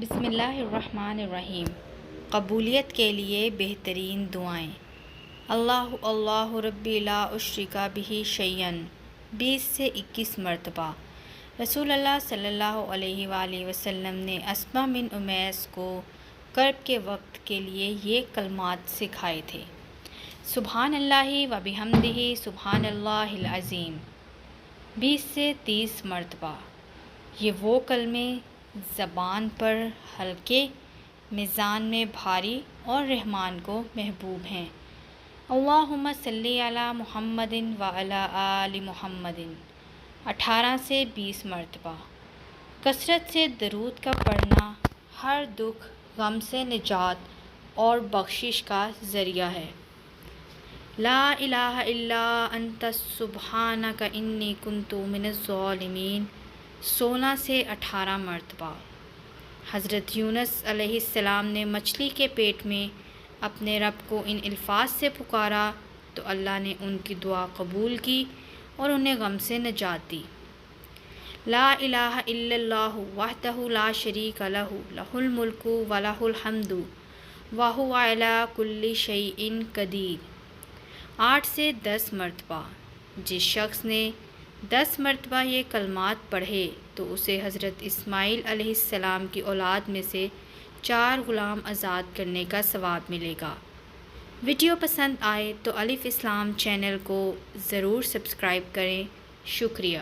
بسم اللہ الرحمن الرحیم۔ قبولیت کے لیے بہترین دعائیں۔ اللہ اللہ ربی لا اشرک بہ شیئا 20 سے 21 مرتبہ۔ رسول اللہ صلی اللہ علیہ وآلہ وسلم نے اسما بن امیس کو کرب کے وقت کے لیے یہ کلمات سکھائے تھے: سبحان اللہ و بحمدہ سبحان اللہ العظیم 20 سے 30 مرتبہ۔ یہ وہ کلمے زبان پر ہلکے، میزان میں بھاری اور رحمان کو محبوب ہیں۔ اللہم صلی علی محمد وعلی آل محمد 18 سے 20 مرتبہ۔ کثرت سے درود کا پڑھنا ہر دکھ غم سے نجات اور بخشش کا ذریعہ ہے۔ لا الہ الا انت سبحانک انی کنت من الظالمین 16 سے 18 مرتبہ۔ حضرت یونس علیہ السلام نے مچھلی کے پیٹ میں اپنے رب کو ان الفاظ سے پکارا تو اللہ نے ان کی دعا قبول کی اور انہیں غم سے نجات دی۔ لا الہ الا اللہ وحدہ لا شریک لہ لہ الملک و لہ الحمد وہو علی کل شیء قدیر 8 سے 10 مرتبہ۔ جس شخص نے 10 مرتبہ یہ کلمات پڑھے تو اسے حضرت اسماعیل علیہ السلام کی اولاد میں سے 4 غلام آزاد کرنے کا ثواب ملے گا۔ ویڈیو پسند آئے تو الف اسلام چینل کو ضرور سبسکرائب کریں۔ شکریہ۔